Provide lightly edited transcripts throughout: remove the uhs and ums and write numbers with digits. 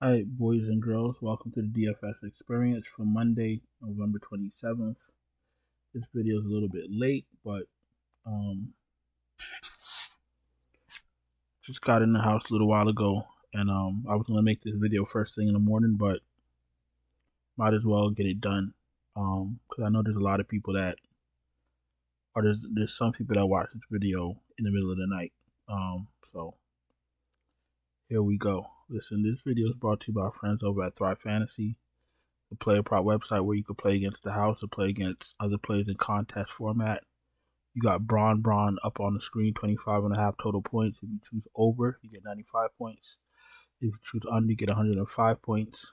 Alright, boys and girls, welcome to the DFS experience for Monday, November 27th. This video is a little bit late, but just got in the house a little while ago, and I was going to make this video first thing in the morning, but might as well get it done, because I know there's a lot of people that, or there's some people that watch this video in the middle of the night, so here we go. Listen, this video is brought to you by our friends over at Thrive Fantasy, the player prop website where you can play against the house or play against other players in contest format. You got Braun up on the screen, 25.5 total points. If you choose over, you get 95 points. If you choose under, you get 105 points.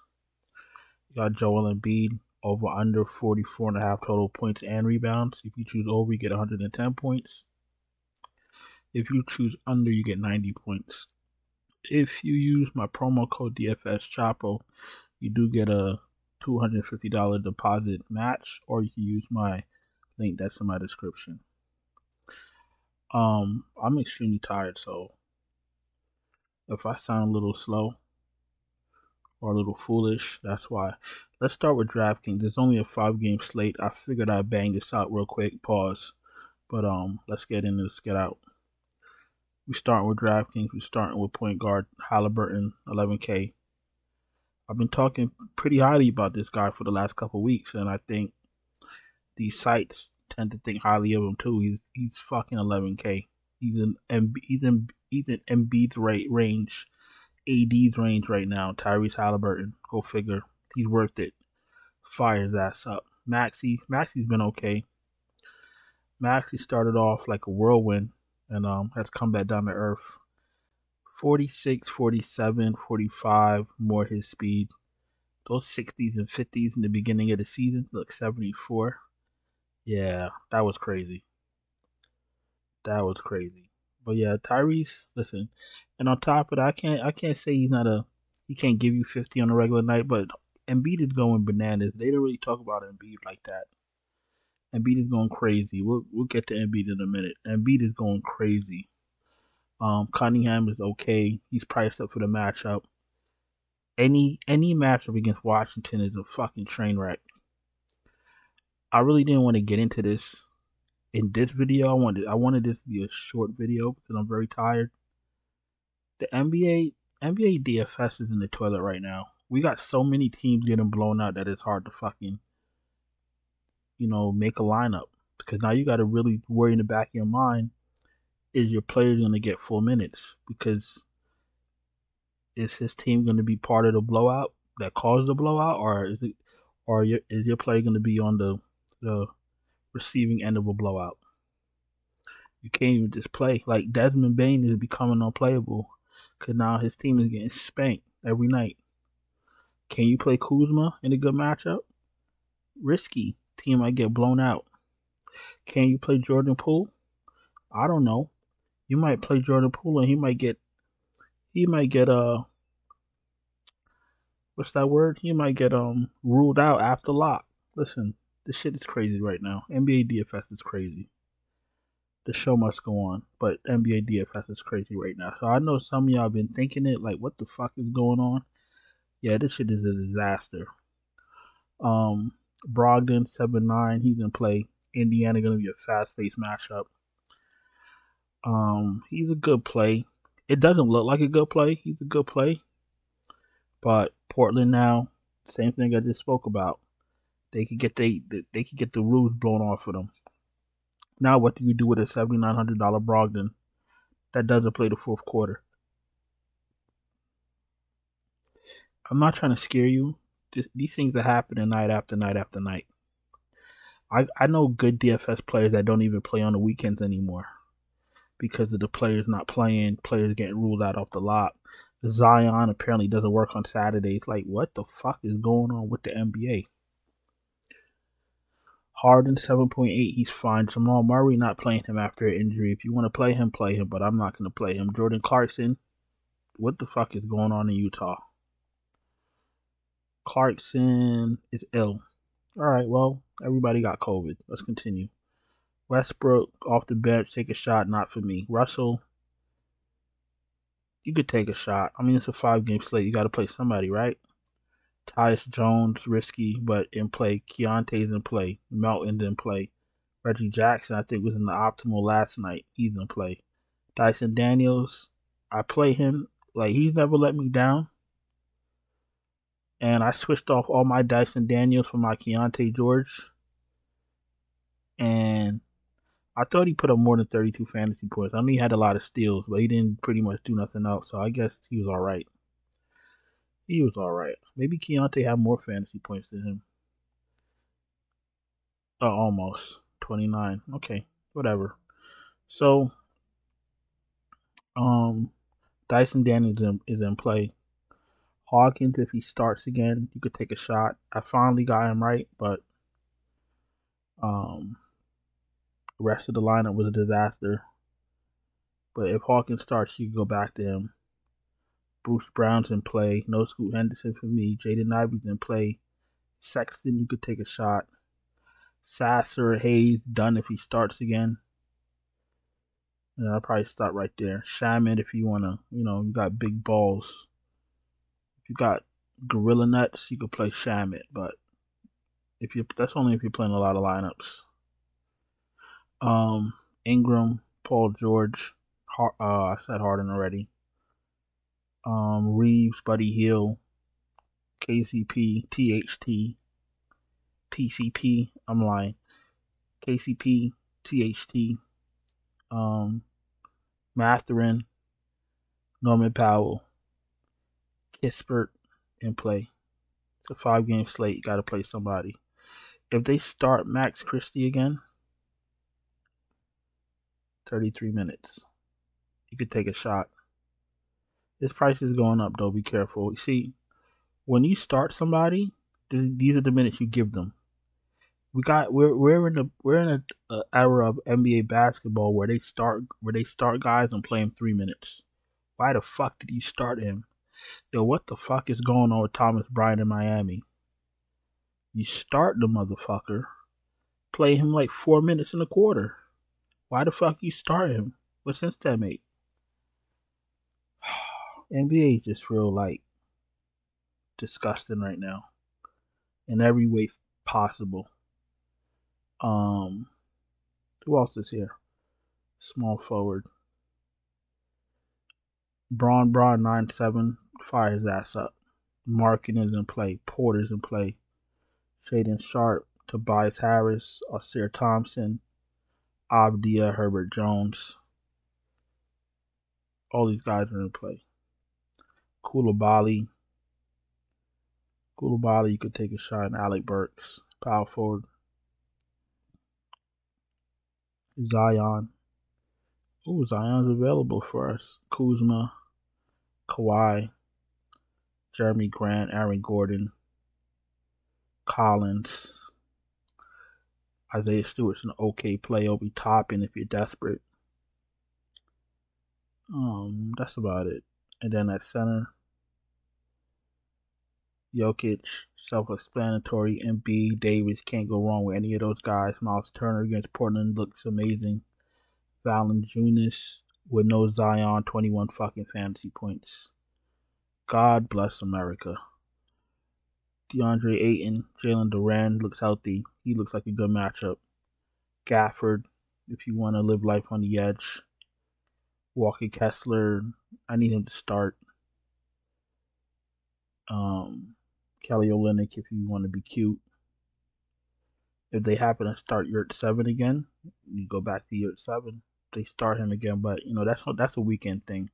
You got Joel Embiid over under 44.5 total points and rebounds. If you choose over, you get 110 points. If you choose under, you get 90 points. If you use my promo code DFS Chapo, you do get a $250 deposit match, or you can use my link that's in my description. I'm extremely tired, so if I sound a little slow or a little foolish, that's why. Let's start with DraftKings. There's only a 5-game slate. I figured I'd bang this out real quick. Pause. But let's get in. Let's get out. We start with DraftKings. We're starting with point guard Halliburton, 11K. I've been talking pretty highly about this guy for the last couple of weeks, and I think these sites tend to think highly of him too. He's fucking 11K. He's in Embiid's range, AD's range right now. Tyrese Halliburton, go figure. He's worth it. Fire his ass up. Maxey's been okay. Maxey started off like a whirlwind and has come back down to earth. 46, 47, 45, more his speed. Those 60s and 50s in the beginning of the season, look, 74. Yeah, that was crazy. That was crazy. But yeah, Tyrese, listen, and on top of that, I can't say he can't give you 50 on a regular night, but Embiid is going bananas. They don't really talk about Embiid like that. Embiid is going crazy. We'll get to Embiid in a minute. Embiid is going crazy. Cunningham is okay. He's priced up for the matchup. Any matchup against Washington is a fucking train wreck. I really didn't want to get into this in this video. I wanted this to be a short video because I'm very tired. The NBA DFS is in the toilet right now. We got so many teams getting blown out that it's hard to fucking make a lineup, because now you got to really worry in the back of your mind, is your player going to get full minutes? Because is his team going to be part of the blowout that caused the blowout, or is your player going to be on the receiving end of a blowout? You can't even just play. Like, Desmond Bane is becoming unplayable because now his team is getting spanked every night. Can you play Kuzma in a good matchup? Risky. Team might get blown out. Can you play Jordan Poole? I don't know. You might play Jordan Poole and he might get what's that word? He might get ruled out after lock. Listen, this shit is crazy right now. NBA DFS is crazy. The show must go on, but NBA DFS is crazy right now. So I know some of y'all been thinking it, like, what the fuck is going on? Yeah, this shit is a disaster. Brogdon, 7'9", he's in play. Indiana gonna be a fast-paced matchup. He's a good play. It doesn't look like a good play. He's a good play. But Portland now, same thing I just spoke about. They could get the rules blown off of them. Now what do you do with a $7,900 Brogdon that doesn't play the fourth quarter? I'm not trying to scare you. These things are happening night after night after night. I know good DFS players that don't even play on the weekends anymore because of the players not playing, players getting ruled out off the lot. Zion apparently doesn't work on Saturdays. Like, what the fuck is going on with the NBA? Harden, 7.8, he's fine. Jamal Murray, not playing him after an injury. If you want to play him, but I'm not going to play him. Jordan Clarkson, what the fuck is going on in Utah? Clarkson is ill. All right, well, everybody got COVID. Let's continue. Westbrook, off the bench, take a shot, not for me. Russell, you could take a shot. I mean, it's a 5-game slate. You got to play somebody, right? Tyus Jones, risky, but in play. Keontae's in play. Melton's in play. Reggie Jackson, I think, was in the optimal last night. He's in play. Dyson Daniels, I play him. Like, he's never let me down. And I switched off all my Dyson Daniels for my Keontae George. And I thought he put up more than 32 fantasy points. I know he had a lot of steals, but he didn't pretty much do nothing else. So I guess he was all right. He was all right. Maybe Keontae had more fantasy points than him. Oh, almost 29. Okay, whatever. So, Dyson Daniels is in play. Hawkins, if he starts again, you could take a shot. I finally got him right, but the rest of the lineup was a disaster. But if Hawkins starts, you can go back to him. Bruce Brown's in play. No Scoot Henderson for me. Jaden Ivey's in play. Sexton, you could take a shot. Sasser, Hayes, done if he starts again. And I'll probably start right there. Shaman, if you want to, you got big balls. If you got gorilla nuts, you could play Shaman. But that's only if you're playing a lot of lineups. Ingram, Paul George. I said Harden already. Reeves, Buddy Hield, KCP, THT, PCP. I'm lying. KCP, THT, Matherin, Norman Powell, Kispert in play. It's a 5-game slate. You got to play somebody. If they start Max Christie again, 33 minutes. You could take a shot. His price is going up, though. Be careful. You see, when you start somebody, these are the minutes you give them. We're in a era of NBA basketball where they start guys and play him 3 minutes. Why the fuck did you start him? Yo, what the fuck is going on with Thomas Bryant in Miami? You start the motherfucker, play him like 4 minutes in a quarter. Why the fuck you start him? What sense that make? NBA is just real like disgusting right now in every way possible. Who else is here? Small forward. Braun 9-7, fire his ass up. Markin is in play. Porter's in play. Shaden Sharp, Tobias Harris, Osir Thompson, Abdia, Herbert Jones. All these guys are in play. Koulibaly, you could take a shot. And Alec Burks, power forward. Zion. Ooh, Zion's available for us. Kuzma, Kawhi, Jeremy Grant, Aaron Gordon, Collins, Isaiah Stewart's an okay play. Obi Toppin if you're desperate. That's about it. And then at center, Jokic, self-explanatory. Embiid, Davis, can't go wrong with any of those guys. Miles Turner against Portland looks amazing. Valanciunas with no Zion, 21 fucking fantasy points. God bless America. DeAndre Ayton, Jalen Duran looks healthy. He looks like a good matchup. Gafford, if you want to live life on the edge. Walker Kessler, I need him to start. Kelly Olynyk, if you want to be cute. If they happen to start Yurt 7 again, you go back to Yurt 7. They start him again, but that's a weekend thing.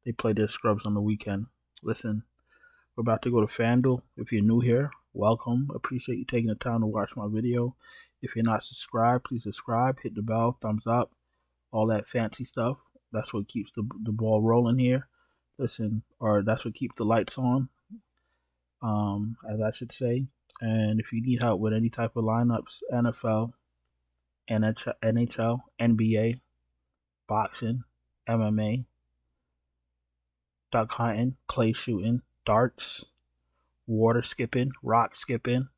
They play their scrubs on the weekend. Listen, we're about to go to FanDuel. If you're new here, welcome. Appreciate you taking the time to watch my video. If you're not subscribed, please subscribe. Hit the bell, thumbs up, all that fancy stuff. That's what keeps the ball rolling here. Listen, or that's what keeps the lights on, as I should say. And if you need help with any type of lineups, NFL, NHL, NBA, boxing, MMA, duck hunting, clay shooting, darts, water skipping, rock skipping,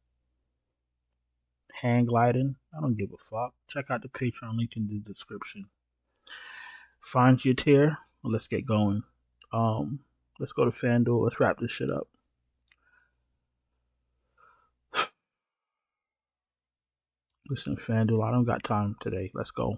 hang gliding, I don't give a fuck. Check out the Patreon link in the description. Find your tier. Let's get going. Let's go to FanDuel. Let's wrap this shit up. Listen, FanDuel, I don't got time today. Let's go.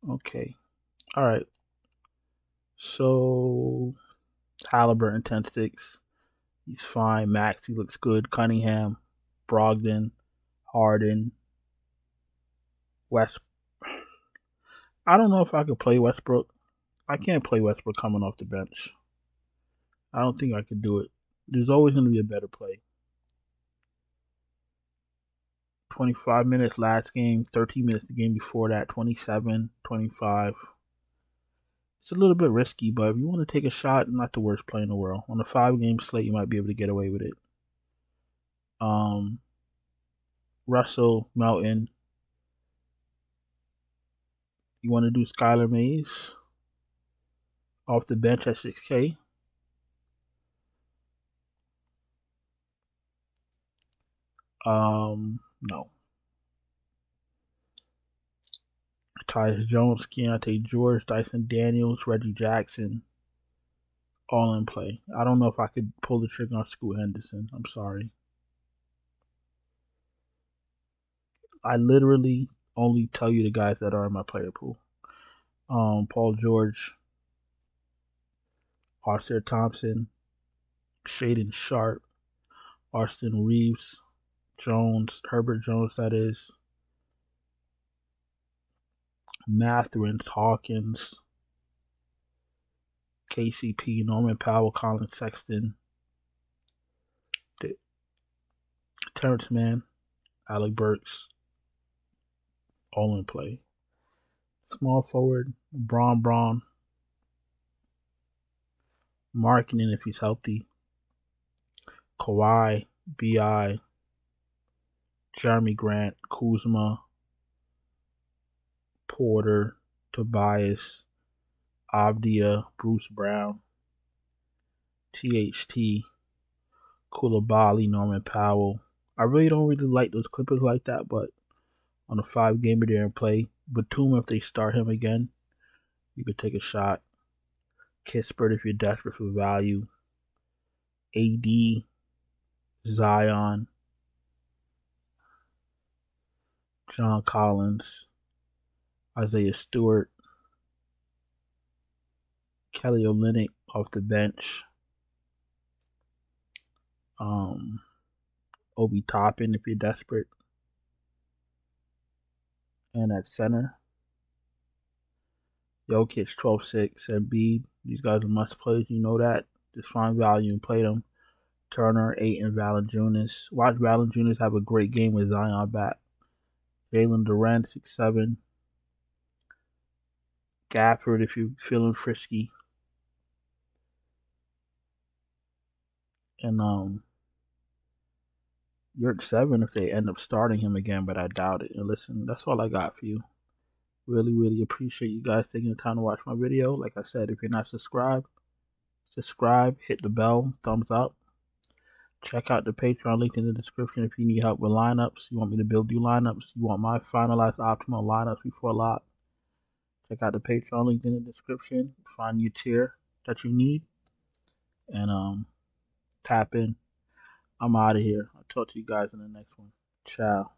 Okay. All right. So Halliburton 10-6. He's fine. Max, he looks good. Cunningham, Brogdon, Harden, West. I don't know if I could play Westbrook. I can't play Westbrook coming off the bench. I don't think I could do it. There's always going to be a better play. 25 minutes last game, 13 minutes the game before that, 27, 25. It's a little bit risky, but if you want to take a shot, not the worst play in the world. On a 5-game slate, you might be able to get away with it. Russell, Melton. You want to do Skylar Mays off the bench at 6K? No. Tyus Jones, Keontae George, Dyson Daniels, Reggie Jackson, all in play. I don't know if I could pull the trigger on Scoot Henderson. I'm sorry. I literally only tell you the guys that are in my player pool. Paul George, Arthur Thompson, Shaden Sharp, Austin Reeves, Jones, Herbert Jones, that is, Mathurin, Hawkins, KCP, Norman Powell, Colin Sexton, Terrence Mann, Alec Burks, all in play. Small forward, Braun, Markkanen if he's healthy, Kawhi, B.I., Jeremy Grant, Kuzma, Porter, Tobias, Avdia, Bruce Brown, THT, Koulibaly, Norman Powell. I really don't like those Clippers like that, but on a 5-gamer there and play. Batum, if they start him again, you could take a shot. Kispert if you're desperate for value. AD, Zion, John Collins, Isaiah Stewart, Kelly Olynyk off the bench. Obi Toppin if you're desperate. And at center, Jokic 12-6, Embiid. These guys are must plays. You know that. Just find value and play them. Turner 8 and Valanciunas. Watch Valanciunas have a great game with Zion back. Jalen Durant 6-7. Gafford if you're feeling frisky. And Yurt 7 if they end up starting him again, but I doubt it. And listen, that's all I got for you. Really appreciate you guys taking the time to watch my video. Like I said, if you're not subscribed, subscribe, hit the bell, thumbs up. Check out the Patreon link in the description if you need help with lineups. You want me to build you lineups. You want my finalized optimal lineups before lock. Check out the Patreon link in the description. Find your tier that you need. And tap in. I'm out of here. I'll talk to you guys in the next one. Ciao.